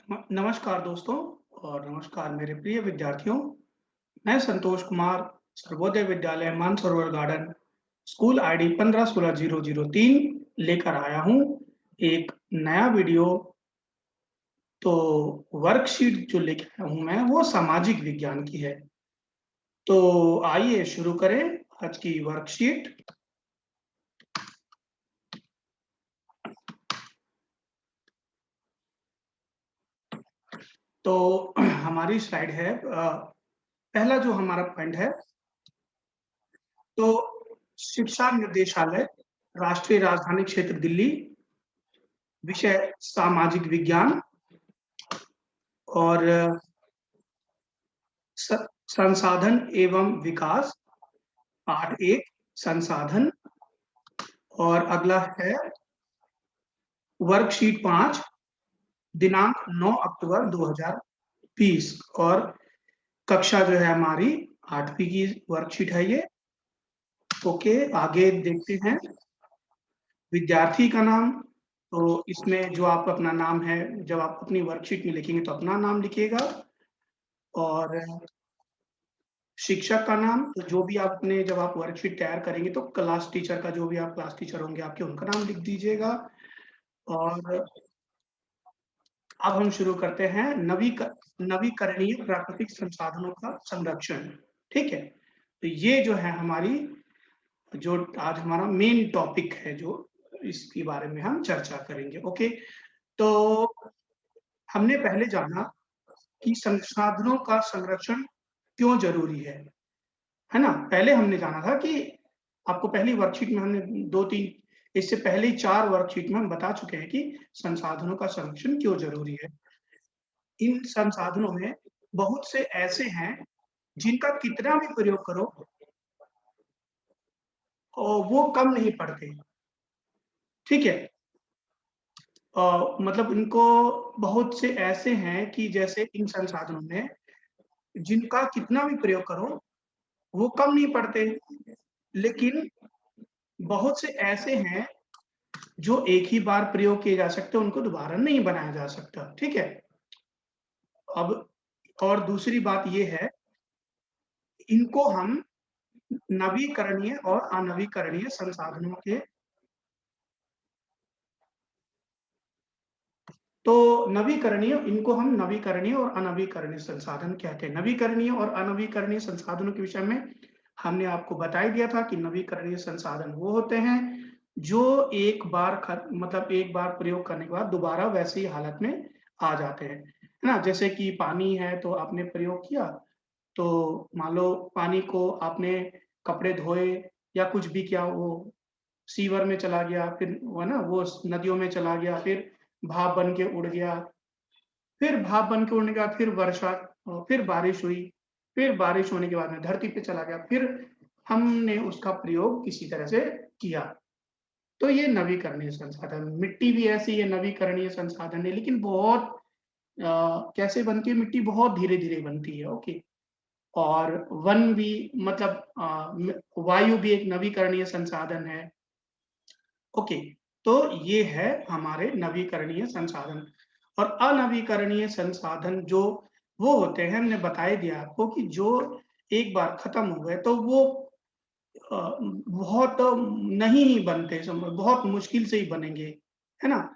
नमस्कार दोस्तों और नमस्कार मेरे प्रिय विद्यार्थियों। मैं Santosh Kumar Sarvodaya Vidyalaya Mansarovar garden school ID 1516-003 लेकर आया हूँ एक नया वीडियो। तो वर्कशीट जो लेके आया हूँ मैं वो सामाजिक विज्ञान की है। तो आइए शुरू करें आज की वर्कशीट। तो हमारी स्लाइड है पहला जो हमारा पॉइंट है तो शिक्षा निर्देशालय, राष्ट्रीय राजधानी क्षेत्र दिल्ली, विषय सामाजिक विज्ञान और स संसाधन एवं विकास, पाठ 1 संसाधन। और अगला है वर्कशीट 5 दिनांक 9 अक्टूबर 2020 और कक्षा जो है हमारी 8वीं की वर्कशीट है ये। ओके, आगे देखते हैं। विद्यार्थी का नाम, तो इसमें जो आप अपना नाम है, जब आप अपनी वर्कशीट में लिखेंगे तो अपना नाम लिखिएगा। और शिक्षक का नाम, तो जो भी आपने जब आप वर्कशीट तैयार करेंगे तो क्लास टीचर का, जो भी आप क्लास टीचर होंगे आपके, उनका नाम लिख दीजिएगा। और अब हम शुरू करते हैं नवीकरणीय प्राकृतिक संसाधनों का संरक्षण। ठीक है? तो ये जो है हमारी, जो आज हमारा मेन टॉपिक है, जो इसके बारे में हम चर्चा करेंगे। ओके, तो हमने पहले जाना कि संसाधनों का संरक्षण क्यों ज़रूरी है ना? पहले हमने जाना था कि आपको पहली वर्कशीट में हमने 2-3, इससे पहले 4 वर्कशीट में हम बता चुके हैं कि संसाधनों का संरक्षण क्यों ज़रूरी है। इन संसाधनों में बहुत से ऐसे हैं जिनका कितना भी प्रयोग करो वो कम नहीं पड़ते। ठीक है? मतलब इनको, बहुत से ऐसे हैं कि जैसे इन संसाधनों में जिनका कितना भी प्रयोग करो वो कम नहीं पड़ते। लेकिन बहुत से ऐसे हैं जो एक ही बार प्रयोग किए जा सकते हैं, उनको दोबारा नहीं बनाया जा सकता। ठीक है? अब और दूसरी बात ये है, इनको हम नवीकरणीय और अनवीकरणीय संसाधनों के, तो नवीकरणीय, इनको हम नवीकरणीय और अनवीकरणीय संसाधन कहते हैं। नवीकरणीय और अनवीकरणीय संसाधनों के विषय में हमने आपको बता ही दिया था कि नवीकरणीय संसाधन वो होते हैं जो एक बार मतलब एक बार प्रयोग करने के बाद दोबारा वैसी ही हालत में आ जाते हैं, है ना? जैसे कि पानी है तो आपने प्रयोग किया, तो मान लो पानी को आपने कपड़े धोए या कुछ भी किया, वो सीवर में चला गया, फिर वो है ना, वो नदियों में चला गया, फिर भाप बन के उड़ गया, फिर भाप बन के उड़ने के बाद फिर वर्षा, फिर बारिश हुई, फिर बारिश होने के बाद में धरती पे चला गया, फिर हमने उसका प्रयोग किसी तरह से किया। तो ये नवीकरणीय संसाधन। मिट्टी भी ऐसी है, नवीकरणीय संसाधन है, लेकिन बहुत कैसे बनती है मिट्टी? बहुत धीरे-धीरे बनती है। ओके। और वन भी, मतलब वायु भी एक नवीकरणीय संसाधन है। ओके, तो ये है हमारे नवीकरणीय संसाधन। और अनवीकरणीय संसाधन जो वो होते हैं, हमने बता ही दिया आपको कि जो एक बार खत्म हो गए तो वो बहुत नहीं ही बनते, बहुत मुश्किल से ही बनेंगे, है ना?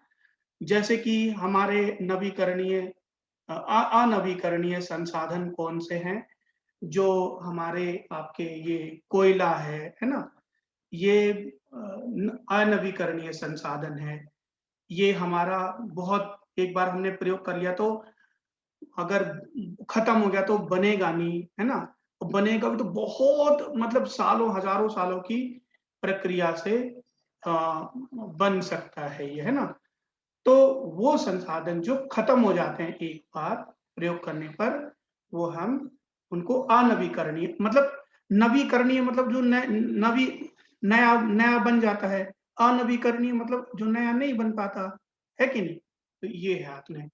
जैसे कि हमारे नवीकरणीय अनवीकरणीय संसाधन कौन से हैं? जो हमारे आपके ये कोयला है ना? ये अनवीकरणीय संसाधन है। ये हमारा बहुत, एक बार हमने प्रयोग कर लिया तो अगर खत्म हो गया तो बनेगा नहीं, है ना? और बनेगा भी तो बहुत, मतलब सालों, हज़ारों सालों की प्रक्रिया से अ, बन सकता है ये, है ना? तो वो संसाधन जो खत्म हो जाते हैं एक बार प्रयोग करने पर, वो हम उनको अनवीकरणीय, मतलब नवीकरणीय मतलब जो नया नया बन जाता है। अनवीकरणीय मतलब जो नया नहीं बन पाता, है कि नहीं? तो ये है आपने।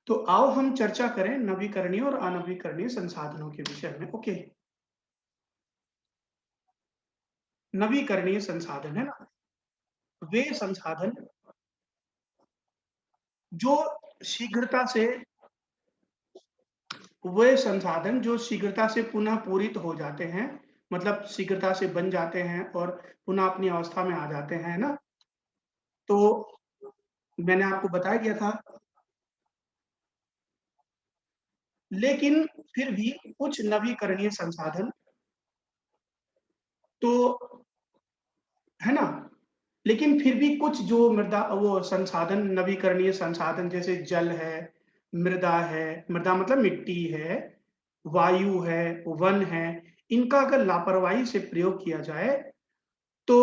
तो आओ हम चर्चा करें नवीकरणीय और अनवीकरणीय संसाधनों के विषय में। ओके, नवीकरणीय संसाधन है ना, वे संसाधन जो शीघ्रता से वे संसाधन जो शीघ्रता से पुनः पूरित हो जाते हैं, मतलब शीघ्रता से बन जाते हैं और पुनः अपनी अवस्था में आ जाते हैं, है ना? तो मैंने आपको बता दिया था, लेकिन फिर भी कुछ नवीकरणीय संसाधन तो है ना? लेकिन फिर भी कुछ जो मृदा वो संसाधन नवीकरणीय संसाधन जैसे जल है, मृदा मतलब मिट्टी है, वायु है, वन है, इनका अगर लापरवाही से प्रयोग किया जाए, तो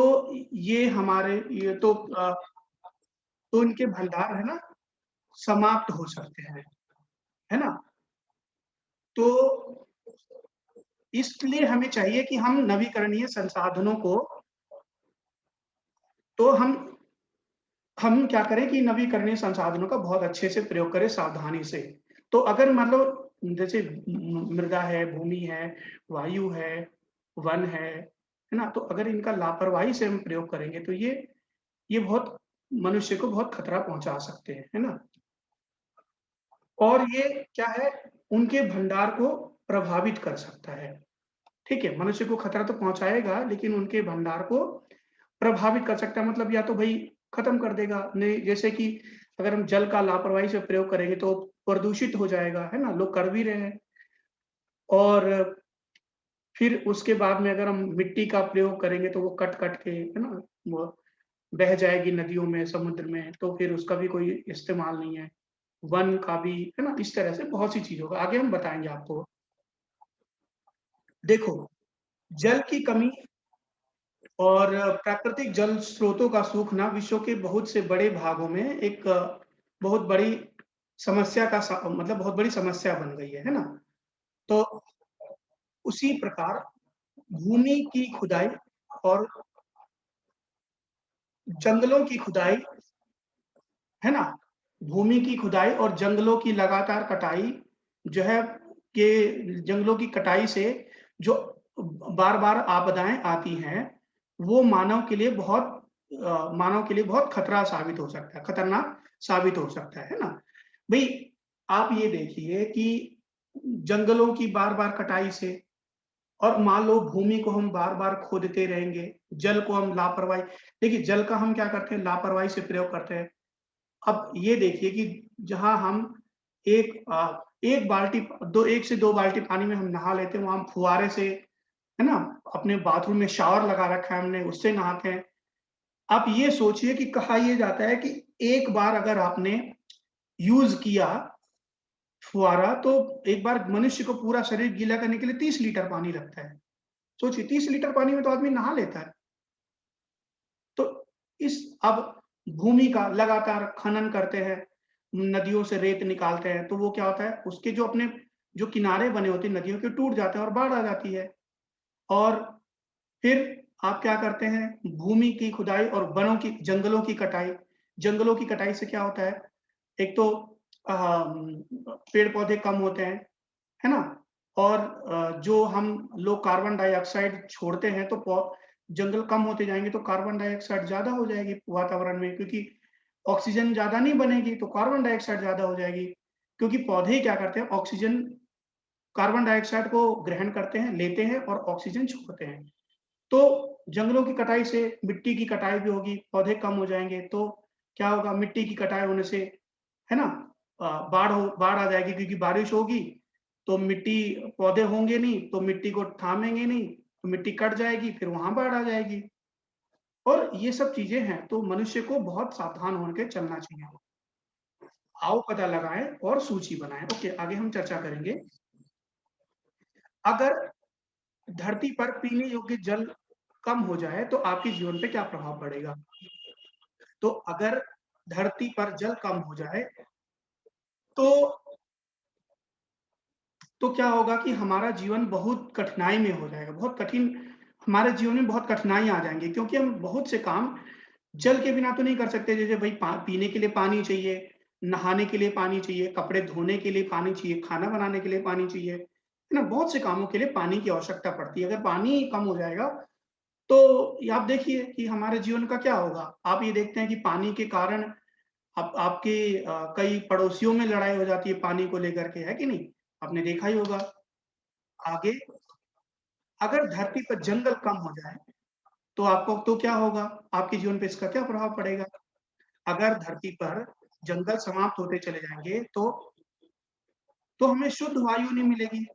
तो इनके भंडार है ना, समाप्त हो सकते हैं, है ना? तो इसलिए हमें चाहिए कि हम नवीकरणीय संसाधनों को तो हम क्या करें कि नवीकरणीय संसाधनों का बहुत अच्छे से प्रयोग करें सावधानी से। तो अगर मान लो जैसे मृदा है, भूमि है, वायु है, वन है ना? तो अगर इनका लापरवाही से हम प्रयोग करेंगे तो ये बहुत मनुष्य को बहुत खतरा पहुँचा सकते हैं, है ना? और ये क्या है, उनके भंडार को प्रभावित कर सकता है। ठीक है, मनुष्य को खतरा तो पहुँचाएगा लेकिन उनके भंडार को प्रभावित कर सकता है, मतलब या तो भई खत्म कर देगा। नहीं जैसे कि अगर हम जल का लापरवाही से प्रयोग करेंगे तो प्रदूषित हो जाएगा, है ना? लोग कर भी रहे हैं। और फिर उसके बाद में अगर हम मिट्टी का प्रयोग करेंगे तो वो कट-कट के, है ना? वो बह जाएगी नदियों में, समुद्र में, तो फिर उसका भी कोई इस्तेमाल नहीं है। वन का भी, है ना? इस तरह से बहुत सी चीज़ों का आगे हम बताएँगे आपको। देखो, जल की कमी और प्राकृतिक जल स्रोतों का सूखना विश्व के बहुत से बड़े भागों में एक बहुत बड़ी समस्या का मतलब बहुत बड़ी समस्या बन गई है ना? तो उसी प्रकार भूमि की खुदाई और जंगलों की खुदाई, है ना? भूमि की खुदाई और जंगलों की लगातार कटाई जो है कि जंगलों की कटाई से जो बार-बार आपदाएँ आती हैं, वो मानव के लिए बहुत खतरा साबित हो सकता है, खतरनाक साबित हो सकता है ना? भई, आप ये देखिए कि जंगलों की बार-बार कटाई से और मान लो भूमि को हम बार-बार खोदते रहेंगे, जल को हम लापरवाही देखिए जल का हम क्या करते हैं लापरवाही से प्रयोग करते हैं। अब ये देखिए कि जहाँ हम 1 बाल्टी 1 से 2 बाल्टी पानी में हम नहा लेते हैं, वहाँ हम फुव्वारे से, है ना? अपने बाथरूम में शावर लगा रखा है हमने, उससे नहाते हैं। आप ये सोचिए कि कहा ये जाता है कि एक बार अगर आपने यूज़ किया फुव्वारा, तो एक बार मनुष्य को पूरा शरीर गीला करने के लिए 30 लीटर पानी लगता है। सोचिए 30 लीटर पानी में तो आदमी नहा लेता है। तो इस अब भूमि का लगातार खनन करते हैं, नदियों से रेत निकालते हैं, तो वो क्या होता है, उसके जो अपने जो किनारे बने होते हैं नदियों के टूट जाते हैं और बाढ़ आ जाती है। और फिर आप क्या करते हैं, भूमि की खुदाई और जंगलों की कटाई। जंगलों की कटाई से क्या होता है, एक तो पेड़-पौधे कम होते हैं, है ना? और जो हम लोग कार्बन डाइऑक्साइड छोड़ते हैं तो जंगल कम होते जाएँगे तो कार्बन डाइऑक्साइड ज़्यादा हो जाएगी वातावरण में, क्योंकि ऑक्सीजन ज़्यादा नहीं बनेगी तो कार्बन डाइऑक्साइड ज़्यादा हो जाएगी। क्योंकि पौधे ही क्या करते हैं, ऑक्सीजन कार्बन डाइऑक्साइड को ग्रहण करते हैं, लेते हैं और ऑक्सीजन छोड़ते हैं। तो जंगलों की कटाई से मिट्टी की कटाई भी होगी, पौधे कम हो जाएँगे तो क्या होगा, मिट्टी की कटाई होने से, है ना? बाढ़ आ जाएगी क्योंकि बारिश होगी, तो पौधे होंगे नहीं, तो मिट्टी को थामेंगे नहीं, तो मिट्टी कट जाएगी, फिर वहाँ बाढ़ आ जाएगी। और ये सब चीज़ें हैं, तो मनुष्य को बहुत सावधान होकर के चलना चाहिए। आओ पता लगाएँ और सूची बनाएँ। ओके, आगे हम चर्चा करेंगे। अगर धरती पर पीने योग्य जल कम हो जाए, तो आपके जीवन पे क्या प्रभाव पड़ेगा? तो अगर धरती पर जल कम हो जाए, तो क्या होगा कि हमारा जीवन बहुत कठिनाई में हो जाएगा, बहुत कठिन हमारे जीवन में बहुत कठिनाई आ जाएँगी क्योंकि हम बहुत से काम जल के बिना तो नहीं कर सकते। जैसे भई पीने के लिए पानी चाहिए, नहाने के लिए पानी चाहिए, कपड़े धोने के लिए पानी चाहिए, खाना बनाने के लिए पानी चाहिए, है ना? बहुत से कामों के लिए पानी की आवश्यकता पड़ती है। अगर पानी कम हो जाएगा, तो ये आप देखिए कि हमारे जीवन का क्या होगा? आप ये देखते हैं कि पानी के कारण आपके कई पड़ोसियों में लड़ाई हो जाती है पानी को लेकर के, है कि नहीं? आपने देखा ही होगा। आगे, अगर धरती पर जंगल कम हो जाए, तो आपको तो क्या होगा? आपके जीवन पे इसका क्या प्रभाव पड़ेगा? अगर धरती पर जंगल समाप्त होते चले जाएँगे, तो हमें शुद्ध वायु नहीं मिलेगी।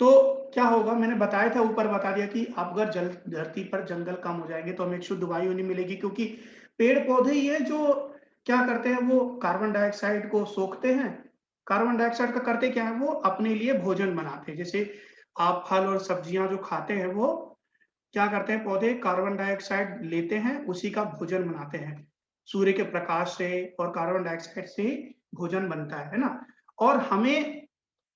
तो क्या होगा? मैंने बताया था, ऊपर बता दिया कि अगर धरती पर जंगल कम हो जाएँगे, तो हमें शुद्ध वायु नहीं मिलेगी, क्योंकि पेड़-पौधे ही हैं जो क्या करते हैं, वो कार्बन डाइऑक्साइड को सोखते हैं। कार्बन डाइऑक्साइड का करते क्या हैं, वो अपने लिए भोजन बनाते हैं। जैसे आप फल और सब्जियाँ जो खाते हैं, वो क्या करते हैं, पौधे कार्बन डाइऑक्साइड लेते हैं, उसी का भोजन बनाते हैं। सूर्य के प्रकाश से और कार्बन डाइऑक्साइड से ही भोजन बनता है ना? और हमें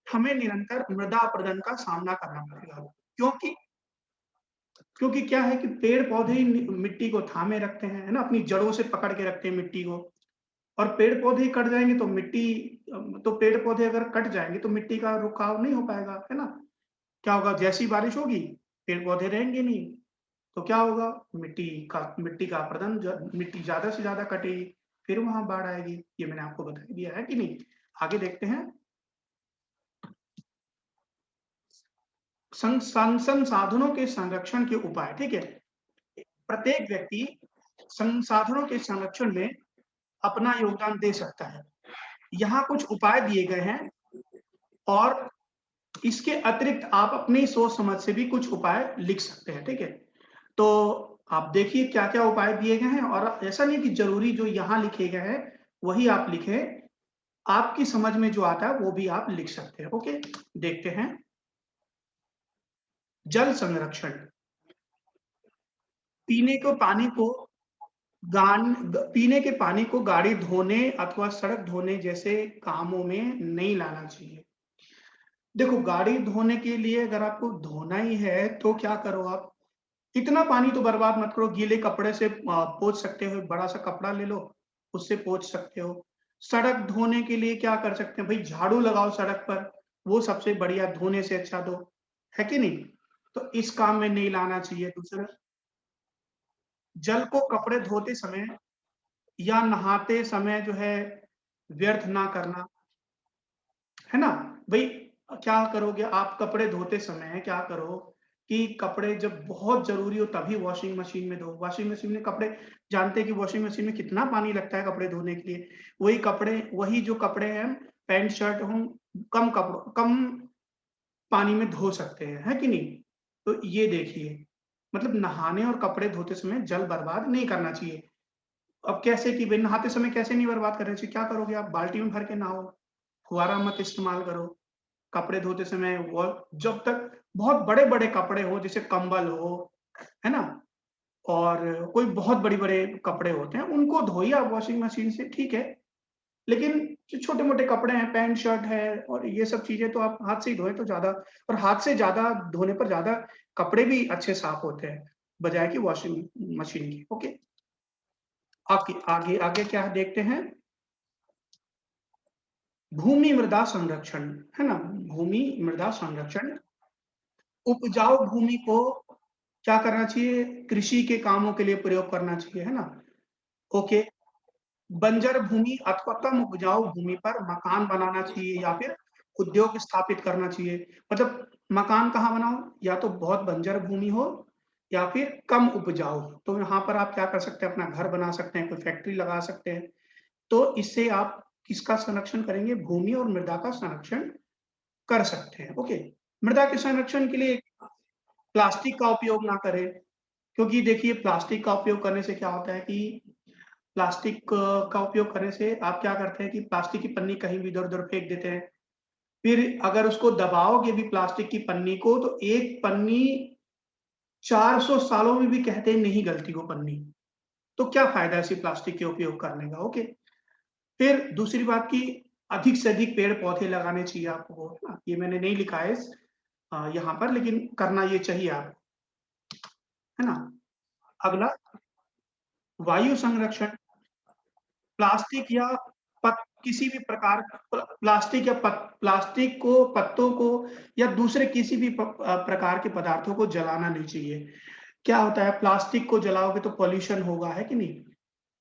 हमें निरंतर मृदा अपरदन का सामना करना पड़ेगा। क्योंकि क्योंकि क्या है कि पेड़-पौधे ही मिट्टी को थामे रखते हैं, है ना? अपनी जड़ों से पकड़ के रखते हैं मिट्टी को। और पेड़-पौधे ही कट जाएँगे तो तो पेड़-पौधे अगर कट जाएँगे तो मिट्टी का रुकाव नहीं हो पाएगा, है ना? क्या होगा? जैसी बारिश होगी, पेड़-पौधे रहेंगे नहीं, तो क्या होगा? मिट्टी का अपरदन, मिट्टी ज़्यादा से ज़्यादा कटेगी, फिर वहाँ बाढ़ आएगी। ये मैंने आपको बता ही दिया, है कि नहीं? आगे देखते हैं। संसाधनों के संरक्षण के उपाय, ठीक है? प्रत्येक व्यक्ति संसाधनों के संरक्षण में अपना योगदान दे सकता है। यहाँ कुछ उपाय दिए गए हैं, और इसके अतिरिक्त आप अपनी सोच-समझ से भी कुछ उपाय लिख सकते हैं, ठीक है? तो आप देखिए क्या-क्या उपाय दिए गए हैं, और ऐसा नहीं कि ज़रूरी जो यहाँ लिखे गए हैं, वही आप लिखें। आपकी समझ में जो आता है, वो भी आप लिख सकते हैं, ओके? देखते हैं। जल संरक्षण, पीने को पानी को पीने के पानी को गाड़ी धोने अथवा सड़क धोने जैसे कामों में नहीं लाना चाहिए। देखो, गाड़ी धोने के लिए अगर आपको धोना ही है, तो क्या करो आप, इतना पानी तो बर्बाद मत करो, गीले कपड़े से पोंछ सकते हो, बड़ा-सा कपड़ा ले लो, उससे पोंछ सकते हो। सड़क धोने के लिए क्या कर सकते हैं, भई झाड़ू लगाओ सड़क पर, वो सबसे बढ़िया, धोने से अच्छा तो, है कि नहीं? तो इस काम में नहीं लाना चाहिए। दूसरा, जल को कपड़े धोते समय या नहाते समय जो है व्यर्थ ना करना, है ना? भई क्या करोगे आप, कपड़े धोते समय क्या करो कि कपड़े जब बहुत ज़रूरी हो तभी वॉशिंग मशीन में धो। वॉशिंग मशीन में कपड़े, जानते हैं कि वॉशिंग मशीन में कितना पानी लगता है कपड़े धोने के लिए। वही जो कपड़े हैं, पैंट शर्ट हम कम पानी में धो सकते हैं, है कि नहीं? तो ये देखिए, मतलब नहाने और कपड़े धोते समय जल बर्बाद नहीं करना चाहिए। अब कैसे कि भई नहाते समय कैसे नहीं बर्बाद करना चाहिए? क्या करोगे आप, बाल्टी में भर के नहाओ, फुव्वारा मत इस्तेमाल करो। कपड़े धोते समय वो, जब तक बहुत बड़े-बड़े कपड़े हो, जैसे कंबल हो, है ना? और कोई बहुत बड़े-बड़े कपड़े होते हैं, उनको धोइए आप वॉशिंग मशीन से, ठीक है। लेकिन जो छोटे-मोटे कपड़े हैं, पैंट शर्ट है और ये सब चीज़ें, तो आप हाथ से ही धोएँ तो ज़्यादा, और हाथ से ज़्यादा धोने पर ज़्यादा कपड़े भी अच्छे साफ होते हैं, बजाए कि वॉशिंग मशीन के, ओके। आगे आगे आगे क्या देखते हैं? भूमि मृदा संरक्षण, है ना? भूमि मृदा संरक्षण, उपजाऊ भूमि को क्या करना चाहिए? कृषि के कामों के लिए प्रयोग करना चाहिए, है ना? ओके। बंजर भूमि अथवा कम उपजाऊ भूमि पर मकान बनाना चाहिए, या फिर उद्योग स्थापित करना चाहिए। मतलब मकान कहाँ बनाओ? या तो बहुत बंजर भूमि हो, या फिर कम उपजाऊ हो। तो यहाँ पर आप क्या कर सकते हैं? अपना घर बना सकते हैं, कोई फैक्ट्री लगा सकते हैं। तो इससे आप किसका संरक्षण करेंगे? भूमि और मृदा का संरक्षण कर सकते हैं, ओके। मृदा के संरक्षण के लिए प्लास्टिक का उपयोग ना करें, क्योंकि देखिए प्लास्टिक का उपयोग करने से क्या होता है कि का उपयोग करने से आप क्या करते हैं कि प्लास्टिक की पन्नी कहीं भी इधर-उधर फेंक देते हैं। फिर अगर उसको दबाओगे भी प्लास्टिक की पन्नी को, तो एक पन्नी 400 सालों में भी कहते हैं नहीं गलती वो पन्नी। तो क्या फ़ायदा ऐसी प्लास्टिक के उपयोग करने का, ओके। फिर दूसरी बात कि अधिक से अधिक पेड़-पौधे लगाने चाहिए आपको, है ना? ये मैंने नहीं लिखा है यहाँ पर, लेकिन करना ये चाहिए आपको, है ना? अगला, वायु संरक्षण, प्लास्टिक या पत किसी भी प्रकार प्लास्टिक या प्लास्टिक को, पत्तों को, या दूसरे किसी भी प्रकार के पदार्थों को जलाना नहीं चाहिए। क्या होता है, प्लास्टिक को जलाओगे तो पॉल्यूशन होगा, है कि नहीं?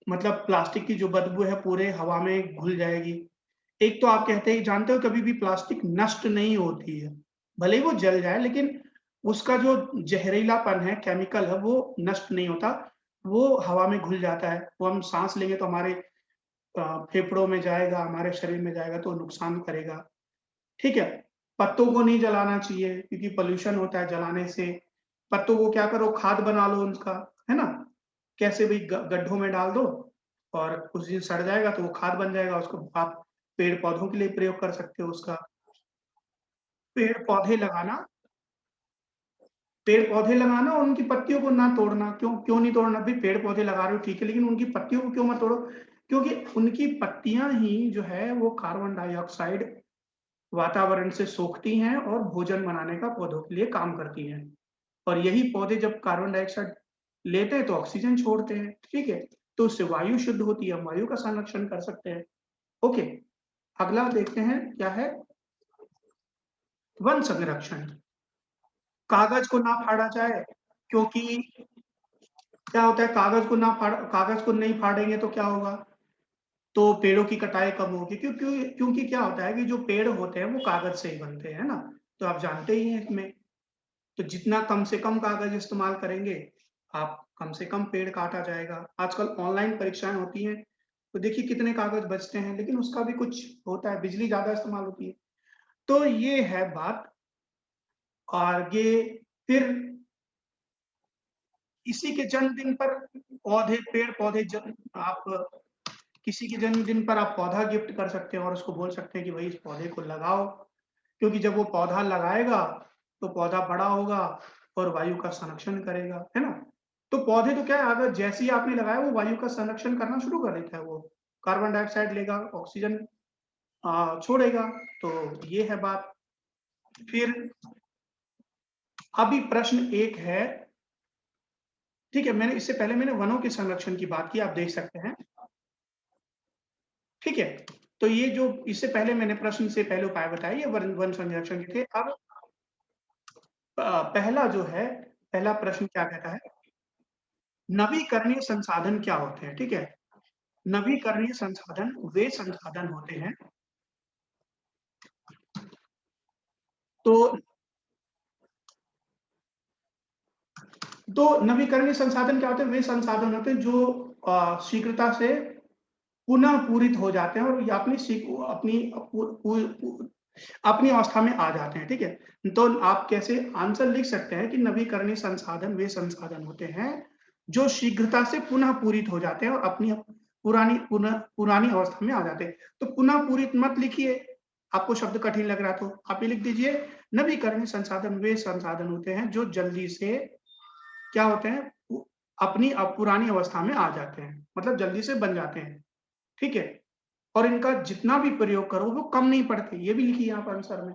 मतलब प्लास्टिक की जो बदबू है पूरे हवा में घुल जाएगी। एक तो आप जानते हो कभी भी प्लास्टिक नष्ट नहीं होती है। भले ही वो जल जाए लेकिन उसका जो ज़हरीलापन है, केमिकल है वो नष्ट नहीं होता। वो हवा में घुल जाता है। वो हम साँस लेंगे तो हमारे फेफड़ों में जाएगा, हमारे शरीर में जाएगा तो नुकसान करेगा। ठीक है? पत्तों को नहीं जलाना चाहिए क्योंकि पॉल्यूशन होता है जलाने से। पत्तों को क्या करो खाद बना लो उनका, है ना? कैसे भी ग गड्ढों में डाल दो और कुछ दिन सड़ जाएगा तो वो खाद बन जाएगा, उसको आप पेड़-पौधों के लिए प्रयोग कर सकते हो उसका। पेड़-पौधे लगाना पेड़-पौधे लगाना और उनकी पत्तियों को ना तोड़ना। क्यों क्यों नहीं तोड़ना? भई पेड़-पौधे लगा रहे हो ठीक है, लेकिन उनकी पत्तियों को क्यों मत तोड़ो? क्योंकि उनकी पत्तियाँ ही जो है वो कार्बन डाइऑक्साइड वातावरण से सोखती हैं और भोजन बनाने का पौधों के लिए काम करती हैं। और यही पौधे जब कार्बन डाइऑक्साइड लेते हैं तो ऑक्सीजन छोड़ते हैं, ठीक है? तो उससे वायु शुद्ध होती है, हम वायु का संरक्षण कर सकते हैं। ओके, अगला देखते हैं क्या है? वन संरक्षण। कागज को ना फाड़ा जाए क्योंकि क्या होता है कागज को नहीं फाड़ेंगे तो क्या होगा? तो पेड़ों की कटाई कम होगी क्योंकि क्योंकि क्या होता है कि जो पेड़ होते हैं वो कागज से ही बनते हैं, है ना? तो आप जानते ही हैं इसमें। तो जितना कम से कम कागज इस्तेमाल करेंगे, आप कम से कम पेड़ काटा जाएगा। आजकल ऑनलाइन परीक्षाएँ होती हैं, तो देखिए कितने कागज बचते हैं, लेकिन उसका भी कुछ होता है, बिजली ज़्यादा इस्तेमाल होती है। तो ये है बात। आगे फिर किसी के जन्मदिन पर पेड़-पौधे जन आप किसी के जन्मदिन पर आप पौधा गिफ्ट कर सकते हैं और उसको बोल सकते हैं कि भई इस पौधे को लगाओ, क्योंकि जब वो पौधा लगाएगा, तो पौधा बड़ा होगा और वायु का संरक्षण करेगा, है ना? तो पौधे तो क्या है अगर जैसे ही आपने लगाया वो वायु का संरक्षण करना शुरू कर देता है वो। कार्बन डाइऑक्साइड लेगा, ऑक्सीजन छोड़ेगा, तो ये है बात। फिर अभी प्रश्न एक है, ठीक है, इससे पहले मैंने वनों के संरक्षण की बात की, आप देख सकते हैं, ठीक है? तो ये जो इससे पहले मैंने प्रश्न से पहले उपाय बताए, ये वन वन संरक्षण के थे। अब पहला जो है, पहला प्रश्न क्या कहता है? नवीकरणीय संसाधन क्या होते हैं? ठीक है? नवीकरणीय संसाधन वे संसाधन होते हैं, तो नवीकरणीय संसाधन क्या होते हैं? वे संसाधन होते हैं जो शीघ्रता से पुनः पूरित हो जाते हैं और ये अपनी पू पू पू अपनी अवस्था में आ जाते हैं, ठीक है? तो आप कैसे आंसर लिख सकते हैं कि नवीकरणीय संसाधन वे संसाधन होते हैं, जो शीघ्रता से पुनः पूरित हो जाते हैं और अपनी पुरानी अवस्था में आ जाते हैं। तो पुनः पूरित मत लिखिए, आपको शब्द कठिन लग रहा है तो आप ये लिख दीजिए, नवीकरणीय संसाधन वे संसाधन होते हैं, जो जल्दी से क्या होते हैं, अपनी पुरानी अवस्था में आ जाते हैं, मतलब जल्दी से बन जाते हैं, ठीक है? और इनका जितना भी प्रयोग करो वो कम नहीं पड़ते, ये भी लिखिए आप आंसर में,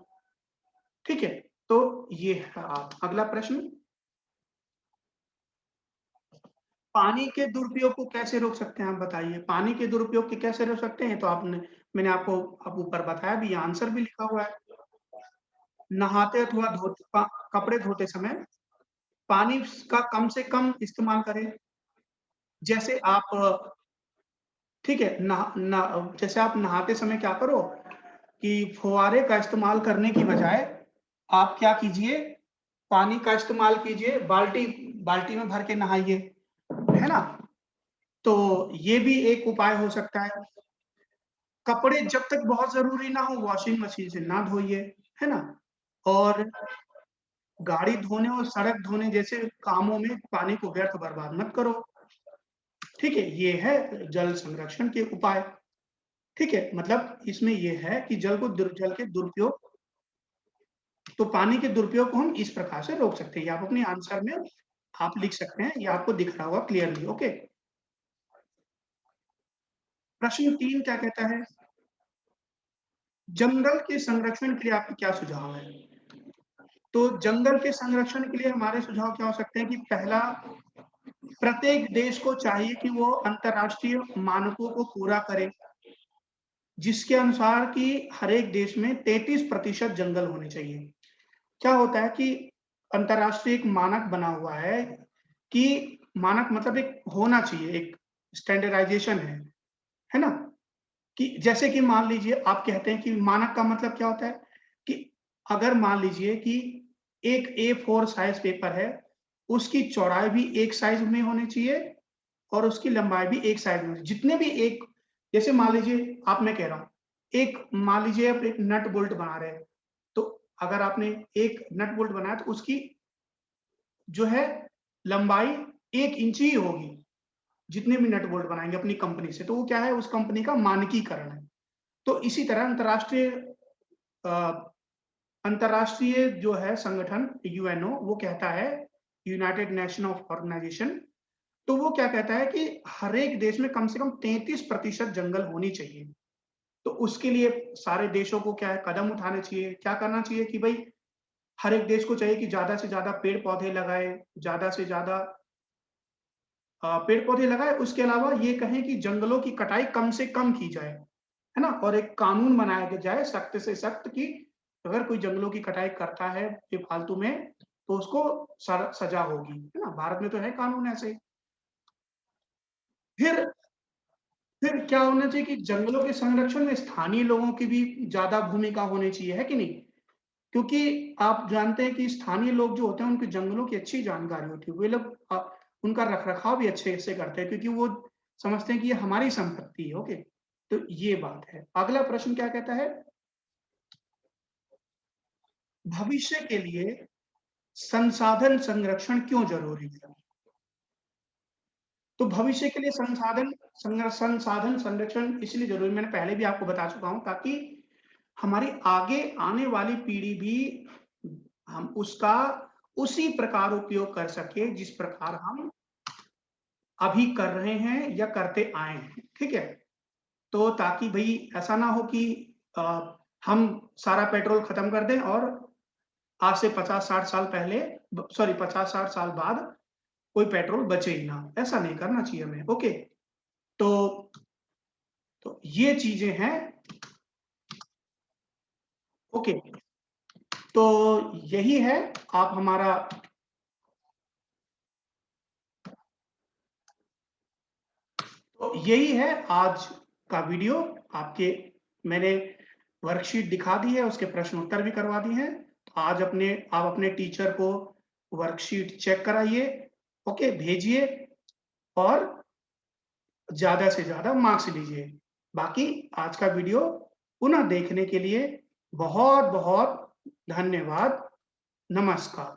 ठीक है? तो ये है आप अगला प्रश्न, पानी के दुरुपयोग को कैसे रोक सकते हैं आप बताइए? पानी के दुरुपयोग को कैसे रोक सकते हैं? तो मैंने आपको अब ऊपर बताया भी, आंसर भी लिखा हुआ है। नहाते अथवा कपड़े धोते समय पानी का कम से कम इस्तेमाल करें। जैसे आप ठीक है, जैसे आप नहाते समय क्या करो कि फुव्वारे का इस्तेमाल करने की बजाय आप क्या कीजिए, पानी का इस्तेमाल कीजिए, बाल्टी में भर के नहाइए, है ना? तो ये भी एक उपाय हो सकता है। कपड़े जब तक बहुत ज़रूरी ना हो, वॉशिंग मशीन से ना धोइए, है ना? और गाड़ी धोने और सड़क धोने जैसे कामों में पानी को व्यर्थ बर्बाद मत करो, ठीक है? ये है जल संरक्षण के उपाय, ठीक है? मतलब इसमें ये है कि जल के दुरुपयोग, तो पानी के दुरुपयोग को हम इस प्रकार से रोक सकते हैं। ये आप अपने आंसर में आप लिख सकते हैं, ये आपको दिख रहा होगा क्लियरली, ओके? प्रश्न 3 क्या कहता है? जंगल के संरक्षण के लिए आपके क्या सुझाव हैं? तो जंगल के संरक्षण के लिए हमारे सुझाव क्या हो सकते हैं कि पहला, प्रत्येक देश को चाहिए कि वो अंतर्राष्ट्रीय मानकों को पूरा करे, जिसके अनुसार कि हर एक देश में 33% जंगल होने चाहिए। क्या होता है कि अंतर्राष्ट्रीय एक मानक बना हुआ है कि मानक मतलब एक होना चाहिए, एक स्टैंडर्डाइजेशन है ना? कि जैसे कि मान लीजिए आप कहते हैं कि मानक का मतलब क्या होता है कि अगर मान लीजिए कि एक A4 साइज पेपर है, उसकी चौड़ाई भी एक साइज में होनी चाहिए और उसकी लंबाई भी एक साइज में। जितने भी एक जैसे मान लीजिए आप मैं कह रहा हूँ, एक मान लीजिए आप एक नट बोल्ट बना रहे हैं, तो अगर आपने एक नट बोल्ट बनाया तो उसकी जो है लंबाई 1 इंच ही होगी। जितने भी नट बोल्ट बनाएँगे अपनी कंपनी से, तो वो क्या है उस कंपनी का मानकीकरण है। तो इसी तरह अ, अंतर्राष्ट्रीय जो है संगठन यूएनओ वो कहता है यूनाइटेड नेशन ऑफ ऑर्गेनाइजेशन, तो वो क्या कहता है कि हर एक देश में कम से कम 33% जंगल होनी चाहिए। तो उसके लिए सारे देशों को क्या है कदम उठाने चाहिए, क्या करना चाहिए कि भई हर एक देश को चाहिए कि ज़्यादा से ज़्यादा पेड़-पौधे लगाए, ज़्यादा से ज़्यादा पेड़-पौधे लगाए, उसके अलावा ये कहें कि जंगलों की कटाई कम से कम की जाए, है ना? और एक कानून बनाया के जाए सख्त से सख्त कि अगर कोई जंगलों की कटाई करता है बेफालतू में, तो उसको सज़ा होगी, है ना? भारत में तो है कानून ऐसे। फिर फिर क्या होना चाहिए कि जंगलों के संरक्षण में स्थानीय लोगों की भी ज़्यादा भूमिका होनी चाहिए, है कि नहीं? क्योंकि आप जानते हैं कि स्थानीय लोग जो होते हैं, उनको जंगलों की अच्छी जानकारी होती है। वे लोग उनका रख-रखाव भी अच्छे से करते हैं क्योंकि वो समझते हैं कि ये हमारी संपत्ति है, ओके? तो ये बात है। अगला प्रश्न क्या कहता है? भविष्य के लिए संसाधन संरक्षण क्यों ज़रूरी है? तो भविष्य के लिए संसाधन संरक्षण इसलिए ज़रूरी मैंने पहले भी आपको बता चुका हूँ ताकि हमारी आगे आने वाली पीढ़ी भी हम उसका उसी प्रकार उपयोग कर सके जिस प्रकार हम अभी कर रहे हैं या करते आए हैं, ठीक है? तो ताकि भई ऐसा ना हो कि अ, हम सारा पेट्रोल खत्म कर दें और आज से 50-60 साल पहले ब सॉरी 50-60 साल बाद कोई पेट्रोल बचे ही ना, ऐसा नहीं करना चाहिए हमें, ओके? तो तो ये चीज़ें हैं, ओके? तो यही है, आप हमारा तो यही है आज का वीडियो। आपके मैंने वर्कशीट दिखा दी है, उसके प्रश्न उत्तर भी करवा दिए हैं। तो आज आप अपने टीचर को वर्कशीट चेक कराइए, ओके, भेजिए और ज़्यादा से ज़्यादा मार्क्स लीजिए। बाकी आज का वीडियो पुनः देखने के लिए बहुत-बहुत धन्यवाद। नमस्कार।